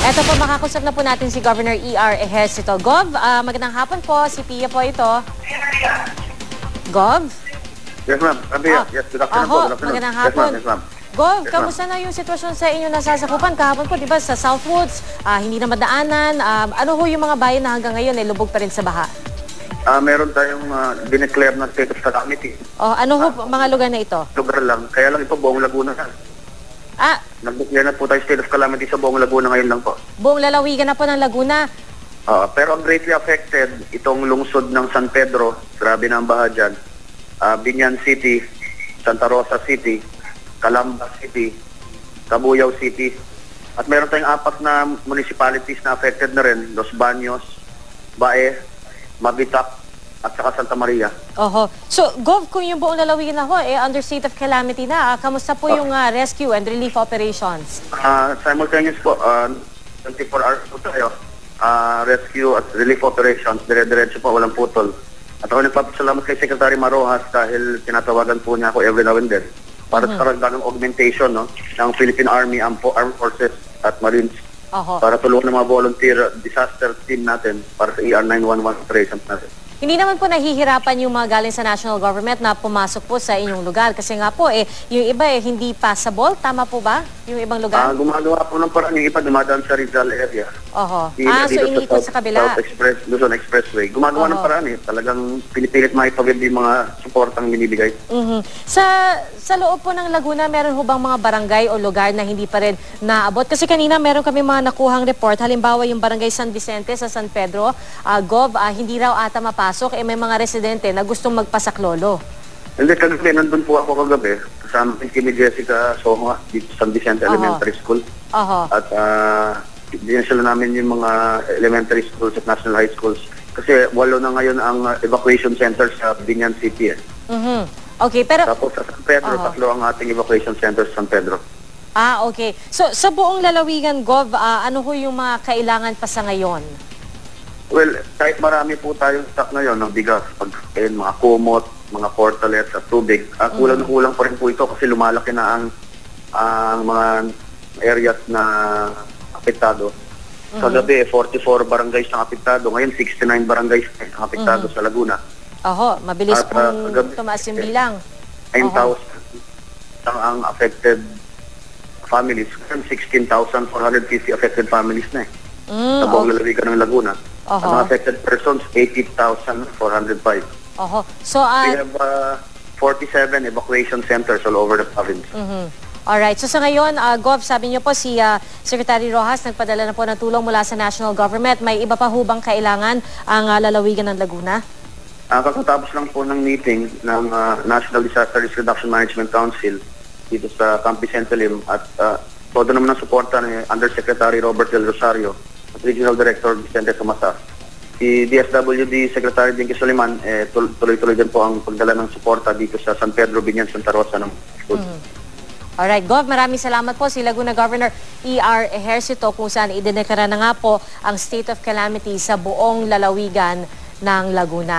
Eto po, makakusap na po natin si Governor E.R. Ejercito. Gov, magandang hapon po. Si Pia po ito. Gov? Yes, ma'am. Yes, good afternoon po. Good afternoon. Magandang hapon. Yes, ma'am. Gov, Yes, kamusta na yung sitwasyon sa inyo nasasakupan? Kahapon po, di ba, sa Southwoods, hindi na madaanan. Ano ho yung mga bayan na hanggang ngayon ay lubog pa rin sa baha? Meron tayong dineclare na state of calamity. Ano ho mga lugar na ito? Lugar lang. Kaya lang ito, buong Laguna na. Nag-declare na po tayo state of calamity sa buong Laguna ngayon lang po. Buong lalawigan na po ng Laguna. Pero ang greatly affected, itong lungsod ng San Pedro, grabe na ang baha dyan. Biñan City, Santa Rosa City, Calamba City, Cabuyao City. At meron tayong 4 na municipalities na affected na rin. Los Baños, Bae, Mabitac, at saka Santa Maria. So, Gov, kung yung buong lalawigan na ho, under state of calamity na, kamusta po yung rescue and relief operations? Simultaneous po, 24 hours po tayo. Rescue at relief operations, dire-diretso po, walang putol. At ako nagpapasalamat kay Secretary Marojas dahil tinatawagan po niya ako every now and then para sa karagdagang augmentation ng Philippine Army, Armed Forces at Marines para tulungan ng mga volunteer disaster team natin para sa ER 911 operations natin. Hindi naman po nahihirapan yung mga galing sa national government na pumasok po sa inyong lugar kasi nga po yung iba hindi passable, tama po ba? Yung ibang lugar? Gumagawa po ng parang yung iba dumadaan sa Rizal area. So iniikot sa kabila? Luzon Expressway. Gumagawa ng paraan Talagang pinipilit maipawid yung mga suportang binibigay. Sa loob po ng Laguna, meron ho bang mga barangay o lugar na hindi pa rin naabot? Kasi kanina meron kami mga nakuhang report. Halimbawa yung barangay San Vicente sa San Pedro, Gov, hindi raw ata mapasok. May mga residente na gustong magpasaklolo. Hindi, kagabi, nandun po ako kagabi. Kasama ni Jessica Soho dito sa San Vicente Elementary School. At dinasala namin yung mga elementary schools at national high schools. Kasi 8 na ngayon ang evacuation center sa Biñan City. Okay, pero... Tapos sa San Pedro, 3 ang ating evacuation center sa San Pedro. Okay. So, sa buong lalawigan, Gov, ano ho yung mga kailangan pa sa ngayon? Well, kahit marami po tayong stock ngayon ng bigas, pagkain, mga kumot, mga portalets at tubig, kulang pa rin po ito kasi lumalaki na ang mga areas na apektado. Sa gabi, 44 barangays na apektado. Ngayon, 69 barangays na apektado sa Laguna. Mabilis pong tumaas yung bilang. 9,000 ang affected families. 16,450 affected families na sa buong lalawigan ng Laguna. At mga affected persons, 80,405. So, we have 47 evacuation centers all over the province. Alright. So sa ngayon, Gov, sabi niyo po si Secretary Rojas nagpadala na po ng tulong mula sa national government. May iba pa hubang kailangan ang lalawigan ng Laguna? Kakatapos lang po ng meeting ng National Disaster Risk Reduction Management Council dito sa Camp Vicente Lim at todo naman ng suporta ni Undersecretary Robert Del Rosario at Regional Director Vicente Tomasa. Si DSWD Secretary Dinky Soliman, tuloy-tuloy din po ang pagdala ng suporta dito sa San Pedro, Biñan, Santa Rosa ng school. Alright, Gov, maraming salamat po si Laguna Governor E.R. Ejercito kung saan idineklara na nga po ang state of calamity sa buong lalawigan ng Laguna.